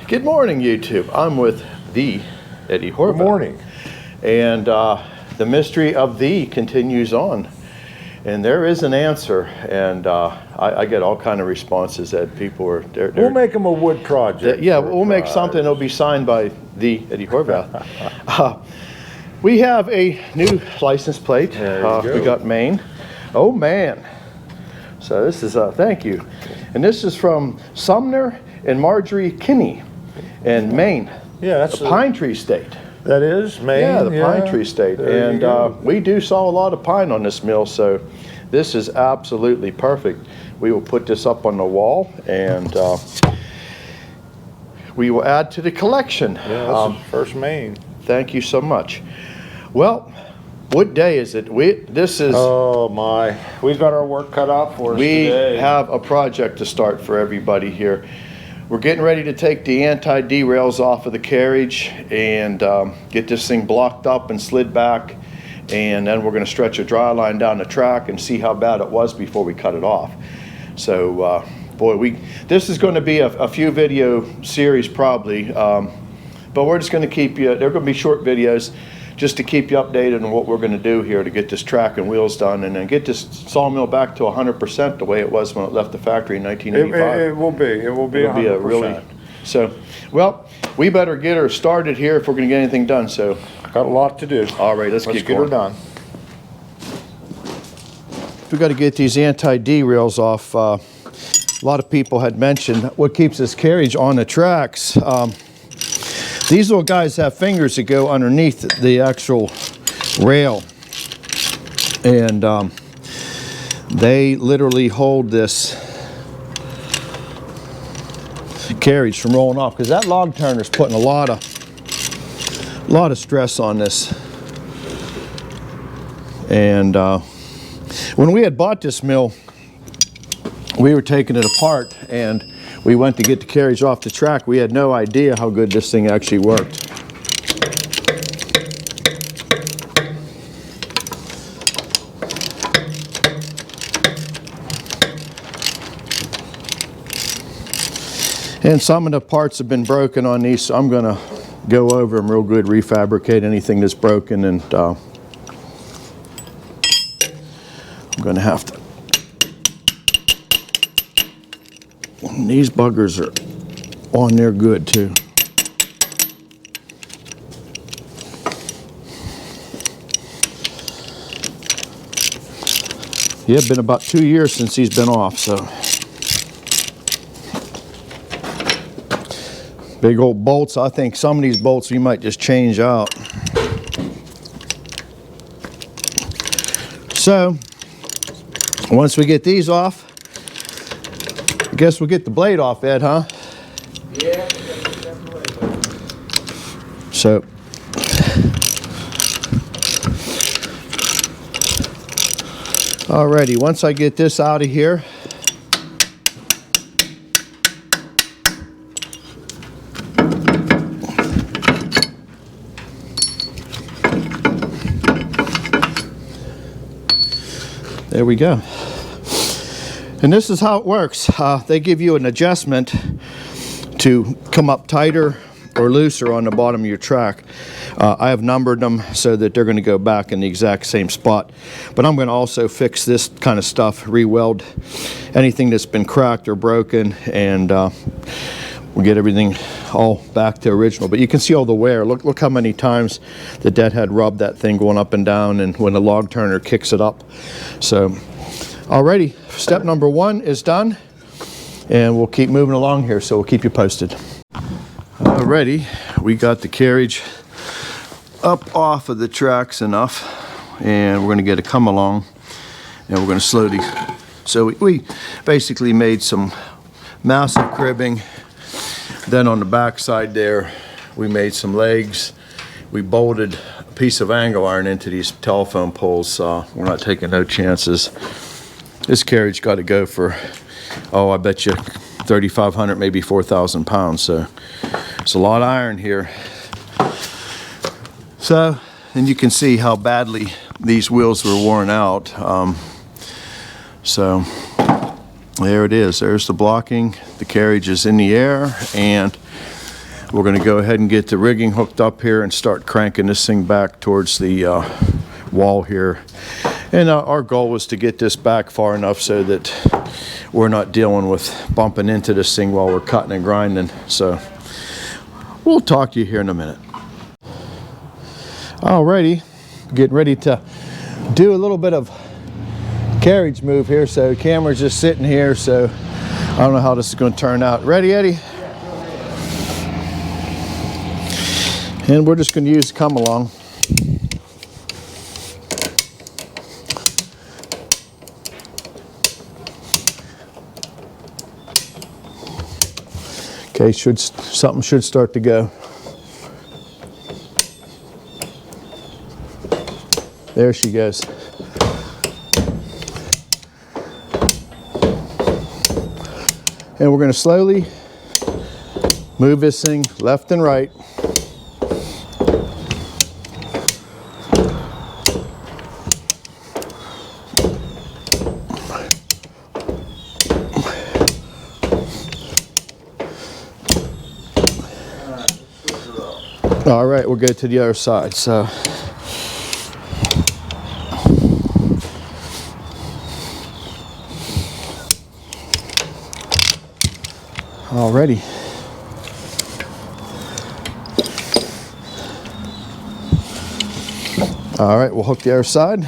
Good morning, YouTube. I'm with the Eddie Horvath. Good morning. And the mystery of the continues on. And there is an answer, and I get all kind of responses that people are... We'll make them a wood project. Yeah, we'll make something that'll be signed by the Eddie Horvath. We have a new license plate. We got Maine. Oh, man. So this is, thank you. And this is from Sumner and Marjorie Kinney in Maine. Yeah, that's the Pine Tree State. That is Maine. Yeah, the Pine Tree State. And we do saw a lot of pine on this mill, so this is absolutely perfect. We will put this up on the wall, and we will add to the collection. Yeah, this is first Maine. Thank you so much. Well, what day is it? This is... Oh my, we've got our work cut out for us today. We have a project to start for everybody here. We're getting ready to take the anti-D rails off of the carriage and get this thing blocked up and slid back, and then we're going to stretch a dry line down the track and see how bad it was before we cut it off. So boy, this is going to be a few video series probably, but we're just going to keep you, they're going to be short videos just to keep you updated on what we're going to do here to get this track and wheels done, and then get this sawmill back to 100% the way it was when it left the factory in 1985. It will be 100%. A really, so, well, we better get her started here if we're going to get anything done. So, got a lot to do. All right, let's get her done. We got to get these anti-D rails off. A lot of people had mentioned what keeps this carriage on the tracks. These little guys have fingers that go underneath the actual rail, and they literally hold this carriage from rolling off, because that log turner is putting a lot of stress on this. And when we had bought this mill, we were taking it apart, and we went to get the carriage off the track. We had no idea how good this thing actually worked. And some of the parts have been broken on these, so I'm going to go over them real good, refabricate anything that's broken, and I'm going to have to. These buggers are on there good too. Yeah, it's been about 2 years since he's been off, so. Big old bolts. I think some of these bolts we might just change out. So, once we get these off, I guess we'll get the blade off, Ed, huh? Yeah. So, alrighty, once I get this out of here, there we go. And this is how it works. They give you an adjustment to come up tighter or looser on the bottom of your track. I have numbered them so that they're going to go back in the exact same spot. But I'm going to also fix this kind of stuff, re-weld anything that's been cracked or broken, and we'll get everything all back to original. But you can see all the wear. Look how many times the deadhead rubbed that thing going up and down, and when the log turner kicks it up. So, alrighty, step number 1 is done, and we'll keep moving along here, so we'll keep you posted. Alrighty, we got the carriage up off of the tracks enough, and we're going to get a come along, and we're going to slowly. So we basically made some massive cribbing. Then on the back side there, we made some legs. We bolted a piece of angle iron into these telephone poles. We're not taking no chances. This carriage got to go for, oh, I bet you 3,500, maybe 4,000 pounds. So it's a lot of iron here. So, and you can see how badly these wheels were worn out. So there it is. There's the blocking. The carriage is in the air, and we're going to go ahead and get the rigging hooked up here and start cranking this thing back towards the wall here. And our goal was to get this back far enough so that we're not dealing with bumping into this thing while we're cutting and grinding. So we'll talk to you here in a minute. Alrighty, getting ready to do a little bit of carriage move here. So the camera's just sitting here, so I don't know how this is going to turn out. Ready, Eddie? And we're just going to use come along. Okay, something should start to go. There she goes. And we're going to slowly move this thing left and right. All right, we'll go to the other side. So, alrighty. All right, we'll hook the other side.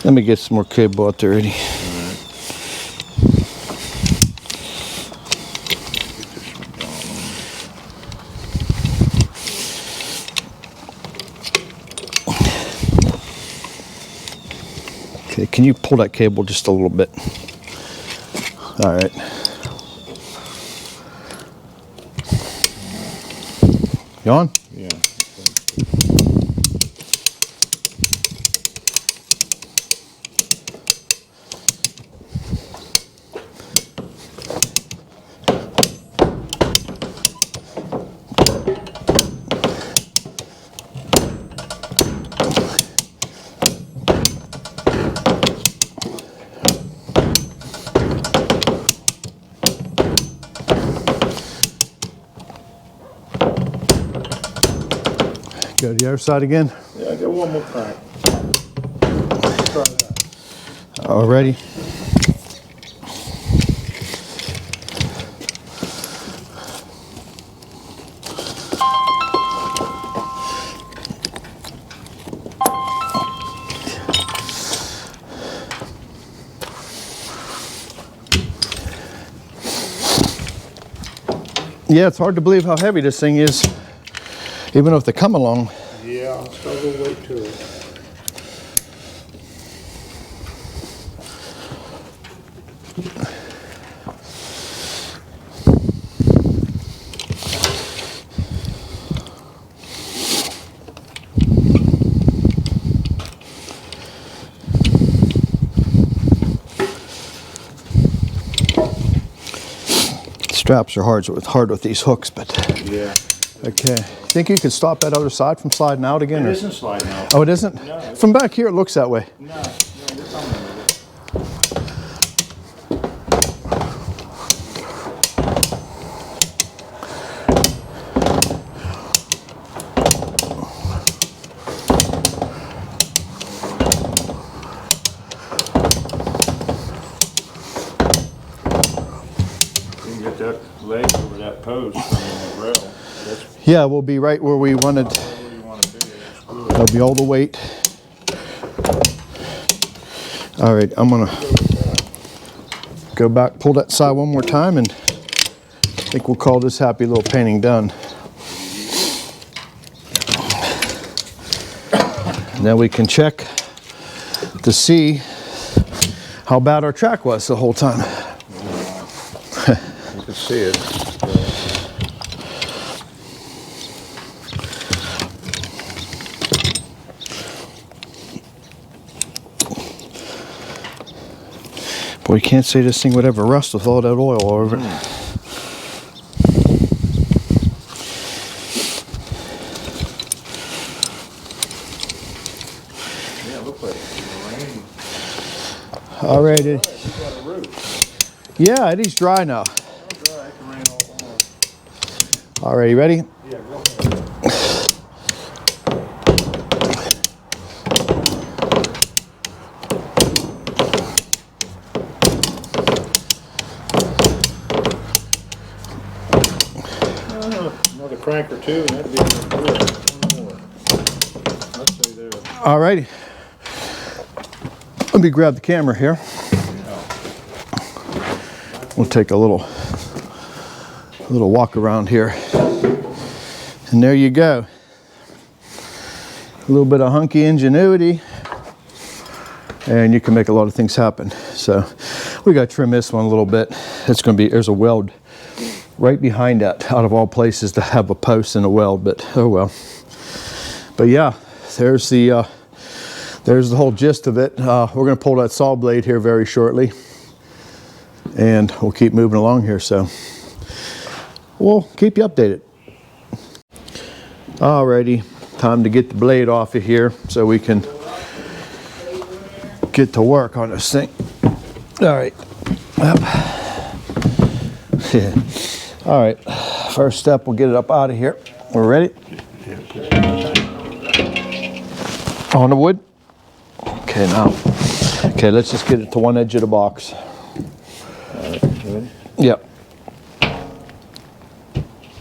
Let me get some more cable out there ready. Okay, can you pull that cable just a little bit? All right. You on? Yeah. Go to the other side again. Yeah, get one more crank. Try that. Alrighty. Yeah, it's hard to believe how heavy this thing is, even if they come along. Yeah, I'll struggle weight to it. Straps are hard with these hooks, but Yeah. okay. Think you could stop that other side from sliding out again? It Or? isn't sliding out. Oh, it isn't? No. From back here, it looks that way. No, you're coming with it. You can get that leg over that post from the rail. That's Yeah, we'll be right where we wanted. where you want to be. Screw it. That'll be all the weight. All right, I'm gonna go back, pull that side one more time, and I think we'll call this happy little painting done. And then we can check to see how bad our track was the whole time. You can see it. Boy, you can't say this thing would ever rust with all that oil over it. All righty. It's got a roof. Yeah, Eddie's dry now. It's dry. I can rain all on. All right, you ready? Yeah, go ahead. Another crank or two, and that'd be good. One more. I'd say there. All righty. Let me grab the camera here. We'll take a little walk around here. And there you go. A little bit of hunky ingenuity, and you can make a lot of things happen. So we got to trim this one a little bit. It's going to be, there's a weld right behind that, out of all places to have a post and a weld, but oh well. But yeah, there's the whole gist of it. We're going to pull that saw blade here very shortly, and we'll keep moving along here. So we'll keep you updated. Alrighty, time to get the blade off of here so we can get to work on this thing. All right. Yep. Yeah. All right. First step, we'll get it up out of here. We're ready? On the wood. Okay, now. Okay, let's just get it to one edge of the box. All right, ready? Yep.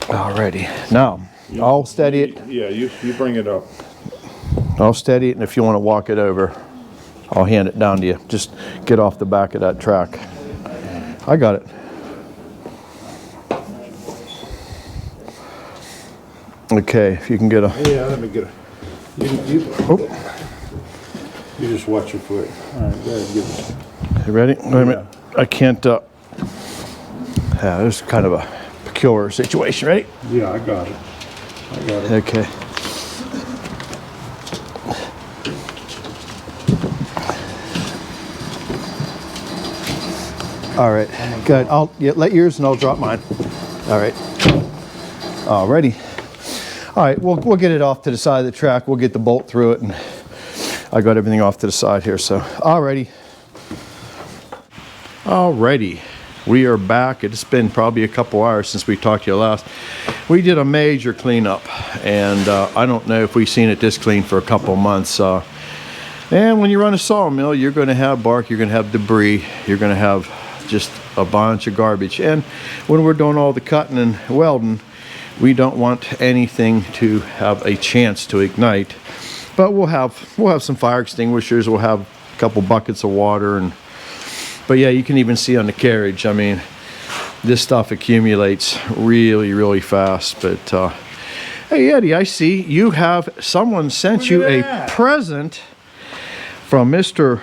Alrighty. Now, I'll steady it. Yeah, you bring it up. I'll steady it, and if you want to walk it over, I'll hand it down to you. Just get off the back of that track. I got it. Okay, if you can get a... Yeah, let me get a... You just watch your foot. All right, go ahead, give it. You ready? Wait a minute. I can't... yeah, this is kind of a peculiar situation. Ready? Yeah, I got it. I got it. Okay. All right, good. I'll let yours and I'll drop mine. All right. Alrighty. All right, we'll get it off to the side of the track. We'll get the bolt through it, and I got everything off to the side here. So, alrighty. Alrighty, we are back. It's been probably a couple hours since we talked to you last. We did a major cleanup, and I don't know if we've seen it this clean for a couple months. And when you run a sawmill, you're going to have bark, you're going to have debris, you're going to have just a bunch of garbage. And when we're doing all the cutting and welding, we don't want anything to have a chance to ignite. But we'll have some fire extinguishers, we'll have a couple buckets of water, but yeah, you can even see on the carriage, I mean, this stuff accumulates really, really fast. But hey Eddie, I see you have, someone sent you a present from Mr.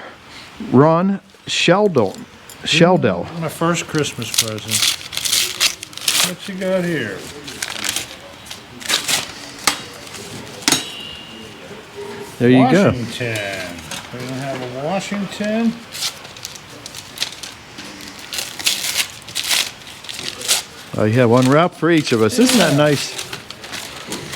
Ron Sheldell. My first Christmas present. What you got here? There you go. Washington. We don't have a Washington. You have one wrap for each of us. Isn't that nice?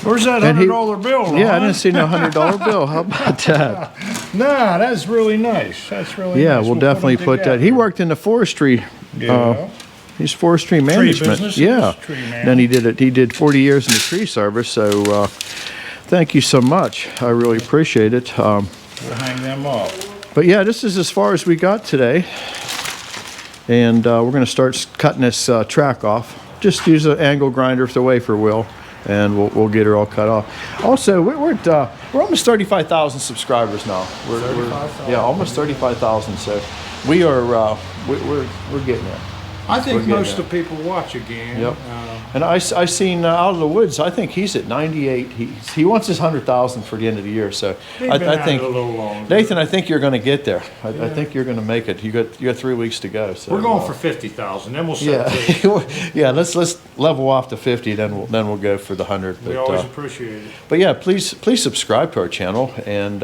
Where's that $100 bill, Ron? Yeah, I didn't see no $100 bill. How about that? Nah, that's really nice. That's really nice. Yeah, we'll definitely put that. He worked in the forestry. Yeah. He's forestry management. Business, yeah. tree man. Then he did 40 years in the tree service. So thank you so much. I really appreciate it. We'll hang them up. But yeah, this is as far as we got today. And we're going to start cutting this track off. Just use an angle grinder with the wafer wheel, and we'll get her all cut off. Also, we're almost 35,000 subscribers now. Yeah, almost 35,000. So we are we're getting there. I think most of the people watch again. Yep. And I seen out of the woods. I think he's at 98. He wants his 100,000 for the end of the year. So I think a little longer. Nathan, I think you're going to get there. I think you're going to make it. You got 3 weeks to go. So we're going for 50,000. Then we'll set yeah. Let's level off to 50. Then we'll go for the 100. We always appreciate it. But yeah, please subscribe to our channel and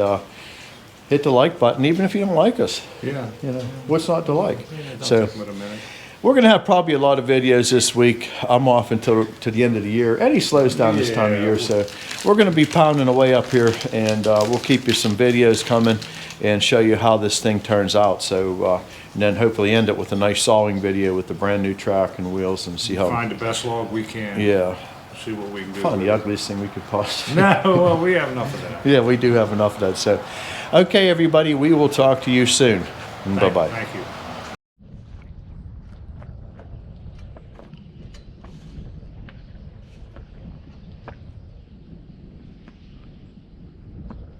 hit the like button, even if you don't like us. Yeah. You know what's not to like. So. Take a minute. We're going to have probably a lot of videos this week. I'm off until to the end of the year. Eddie slows down this time of year, so we're going to be pounding away up here, and we'll keep you some videos coming. and show you how this thing turns out. So, and then hopefully end it with a nice sawing video with the brand new track and wheels and see how. Find the best log we can. Yeah. See what we can do. Probably with the it. ugliest thing we could possibly. No, well, we have enough of that. Yeah, we do have enough of that. So, okay, everybody, we will talk to you soon. Bye bye. Thank you.